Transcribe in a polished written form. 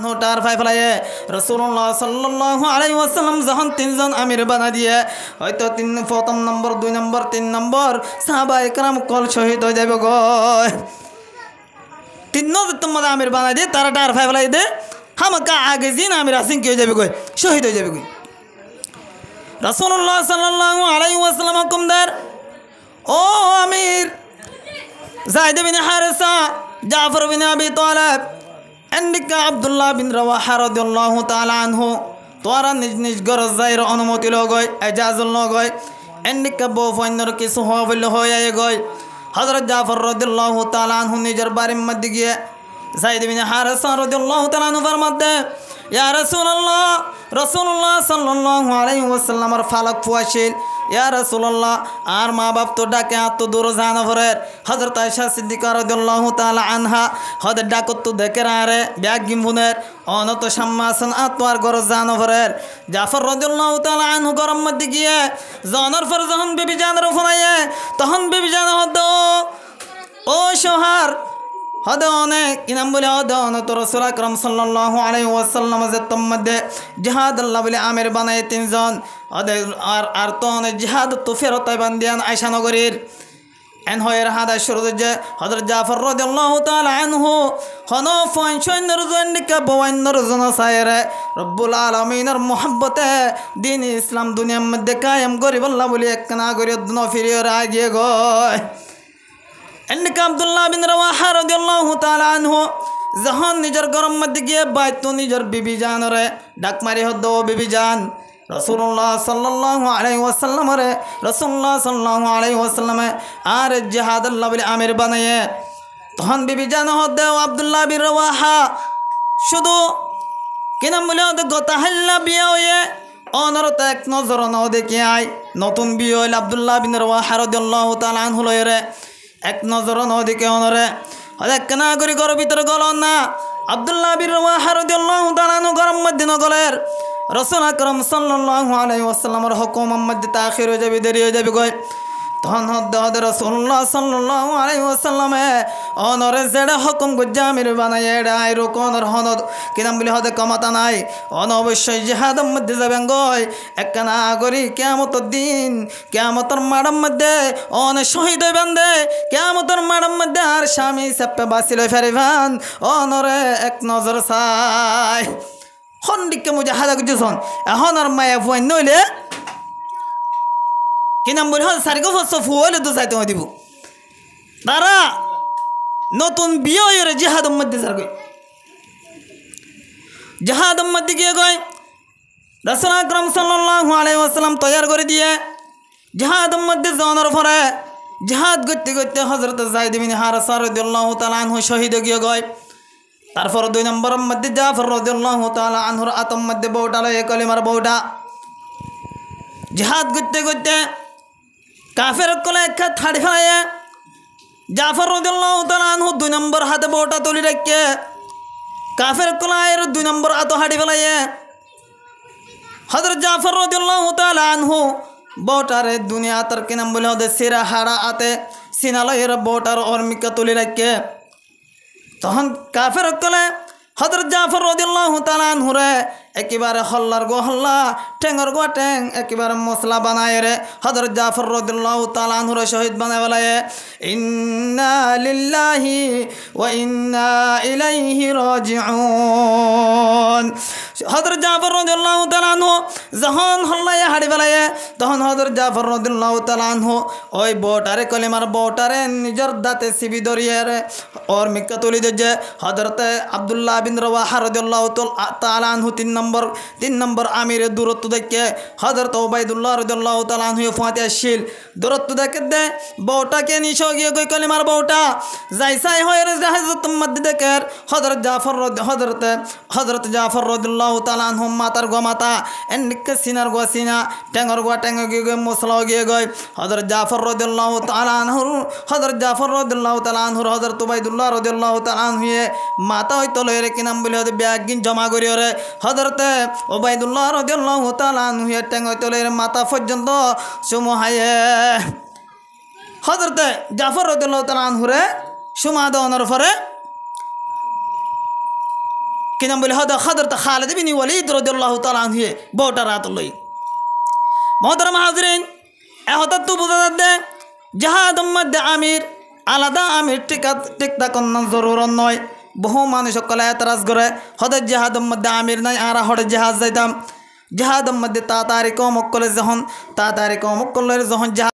নোটার phi ফেলাইয়ে রাসূলুল্লাহ সাল্লাল্লাহু আলাইহি ওয়াসাল্লাম যখন তিনজন আমির বানা দিয়ে হয়তো প্রথম নম্বর 2 নম্বর 3 নম্বর সাহাবায়ে কেরাম কল শহীদ হয়ে যাবে গো। তিন নম্বর তোমাদের আমির বানা দিয়ে তারা টার ফাই ফেলাই দে হামাকা আগে জিন আমির আসিন কি হয়ে যাবে গো, শহীদ হয়ে যাবে গো। রাসূলুল্লাহ সাল্লাল্লাহু আলাইহি ওয়াসাল্লাম হুকুমদার ও আমির যায়েদ বিন হারিসা, জাফর বিন আবি তালিব, এন্ডিকা আব্দুল্লাহ বিন রাওয়াহা রাদিয়াল্লাহু তাআলা আনহু তোরা নিজ নিজ গরজ যাইর অনুমতি লগয় এজাজুল লগয় এন্ডিকা বউ ফৈন্যর কিছু হওয়া বললে হয়ে গয়। হযরত জাফর রাদিয়াল্লাহু তাআলা আনহু নিজের বাড়ির মধ্যে গিয়ে যায়েদ বিন হারিসা রাদিয়াল্লাহু তাআলা আনহুর মধ্যে ইয়া রাসূলুল্লাহ রাসূলুল্লাহ সাল্লাল্লাহু আলাইহি ওয়াসাল্লামের ফালাক ফুয়াশিল ইয়া রাসূলুল্লাহ আর মা বাপ তো ডাকে আত দূর জানাফরের হযরত আয়েশা সিদ্দিকা রাদিয়াল্লাহু তাআলা আনহা হদে ডাকত তো দেখে আরে ব্যাগ গিমুনের অনত সম্মাসন আতওয়ার গর জানাফরের জাফর রাদিয়াল্লাহু তাআলা আনহু গরম মধ্যে গিয়ে জানার ফর যখন বিবি জানের ফোনায়ে তখন বিবি জান হদ ও শোহার হদে অনেক ইনাম বলে হদে অনত রাসূল আকরাম সাল্লাল্লাহু আলাইহি ওয়াসাল্লাম যে মধ্যে জিহাদ আল্লাহ বলে আমির বানায় তিনজন হদে আর তো অনেক জিহাদ তো ফেরত বান্দিয়ান আয়েশা নগরীর এন হয়ের হাদা শুরু যে হযরত জাফর রাদিয়াল্লাহু তাআলা আনহু হনো ফাংশনের জন্ডিকা বওয়ান্নর জন সায়রে রব্বুল আলামিনের মুহাব্বতে দ্বীন ইসলাম দুনিয়ার মধ্যে কায়েম করিব আল্লাহ বলে একনা করে দুনো ফিরিয়ে রাগিয়ে গয়। এন্ডিকা আব্দুল্লাহ বিন রাওয়াহা রাদিয়াল্লাহু তাআলা আনহু যখন নিজের গরম মধ্যে গিয়ে বাইতো নিজের বিবি জানরে ডাক মারি হদ বিবি জান রাসূলুল্লাহ সাল্লাল্লাহু আলাইহি ওয়াসাল্লাম রে রাসূলুল্লাহ সাল্লাল্লাহু আলাইহি ওয়াসাল্লাম আর জিহাদ আল্লাহ বলে আমির বানায়ে তখন বিবি জান হদ আব্দুল্লাহ বিন রাওয়াহা শুধু কিনাম বলে হদ গতাহাল্লা বিয়ে হয়ে অনরত এক নজর নাও দেখে আয় নতুন বিয়ে হইল আব্দুল্লাহ বিন রাওয়াহা রাদিয়াল্লাহু তাআলা আনহু লয়রে এক নজর নদিকে অনরে হলে কেনা করি ঘর ভিতরে গল না আব্দুল্লাহ বিন রাওয়াহা রাদিয়াল্লাহু তাআলা আনহু গরম মধ্যে নগলের রাসূল আকরাম সাল্লাল্লাহু আলাইহি ওয়াসাল্লামের হুকুম মধ্যে তাখির হয়ে যাবে দেরি হয়ে যাবে গয়। তখন হদ রাসূলুল্লাহ সাল্লাল্লাহু আলাইহি ওয়াসাল্লামে অনরে যেটা হুকুম গজ্জা আমির বানায় এটা আইরো কোনর হনদ কিনাম বলে হদে কমাতা নাই অন অবশ্যই জিহাদের মধ্যে যাবেন গয় একখানা করি কিয়ামতের দিন কিয়ামতের মাঠের মধ্যে অন শহীদ হইবেন দে কিয়ামতের মাঠের মধ্যে আর স্বামী সেপে বাঁচি লই ফেরিবান অনরে এক নজর চাই হন্ডিকে মুজাহাদা করছেন এখন আর মায়া ফুয়াই নইলে কি নাম বলি হল সারিগো ফসো ফুয়ালে তো যাইতে দিব তারা নতুন বিয়ে হয়ে জিহাদের মধ্যে যার গই জিহাদের মধ্যে গিয়ে গয় রাসূল আকরাম সাল্লাল্লাহু আলাইহি ওয়াসাল্লাম তৈয়ার করে দিয়ে জিহাদের মধ্যে যাওয়ার পরে জিহাদ করতে করতে হযরত যায়েদ বিন হারিসা রাদিয়াল্লাহু তাআলা আনহু শহীদ হয়ে গয়। তারপর 2 নম্বরের মধ্যে জাফর রাদিয়াল্লাহু তাআলা আনহুর আতম মধ্যে বউটা লয়ে কলিমার বউটা জিহাদ করতে করতে কাফের কলে এক থাড়ি ফেলাইয়ে জাফর রাদিয়াল্লাহু তাআলা আনহু 2 নম্বর হাতে বউটা তুলি রেখে কাফের কলায়ের 2 নম্বর হাতে হাড়ি ফেলাইয়ে হযরত জাফর রাদিয়াল্লাহু তাআলা আনহু বউটারে দুনিয়া তার কি নাম বলে হদে সিরা হাড়া আতে সিনালয়ের বউটার অর্মিকা তুলি রেখে তখন কাফের কলে হযরত জাফর রাদিয়াল্লাহু তাআলা আনহু রে একেবারে হল্লার গো হল্লা ঠেঙ্গর গো ঠেং একেবারে মশলা বানায় রে হযরত জাফর রাদিয়াল্লাহু তাআলা আনহু রে শহীদ বানায় বলায় ইন্না লিল্লাহি ওয়া ইন্না ইলাইহি রাজিউন। হযরত জাফর রাদিয়াল্লাহু তাআলা আনহু যখন হল্লায় হাড়ি বলায় তখন হযরত জাফর রাদিয়াল্লাহু তাআলা আনহু ওই বউটারে কলিমার বউটারে নিজের দাঁতে সিবি ধরিয়ে রে और मिक्का तुली दे हजरत अब्दुल्लाह बिन रवाहा रदियल्लाहु ताआला अन्हु 3 नंबर आमिर दूरत्व देखे हजरत उबैदुल्लाह रदियल्लाहु ताआला अन्हु फातिहा शील दूरत्व देखे दे बौटा के निशो गए कोई कलिमार बौटा जैसा होय रे हजरत मध्य देकर हजरत जाफर रदियल्लाहु ताआला अन्हु मातार गो माता एनिक सिनार गो सिना टेंगर गो टेंग गए मसला गए गए हजरत जाफर रदियल्लाहु ताआला अन्हु हजरत जाफर रदियल्लाहु ताआला अन्हु हजरत उबैदुल्लाह रदियल्लाहु ताआला अन्हु माता होय तले रे कि नाम बोले ब्याग गिन जमा करी रे हजरत उबैदुल्लाह रदियल्लाहु ताआला अन्हु टेंग होय तले रे माता पर्यন্ত सुमहाये हजरत जाफर रदियल्लाहु ताआला अन्हु रे सुमा देওয়ার পরে কিনাম বলে হযরত খালিদ বিন ওয়ালিদ রাদিয়াল্লাহু তাআলা আনহু বউটা রাত লই মোহতারাম হাজরিন এহতার তো বোঝা যাচ্ছে জাহাদের মধ্যে আমির আলাদা আমির টিকটা কন্যা জরুরত নয় বহু মানুষ সকলে এতরাজ করে হদের জাহাদের মধ্যে আমির নাই আর হদের জাহাজ যাইতাম জাহাদের মধ্যে তাড়াতাড়ি কম করলে যখন জাহাজ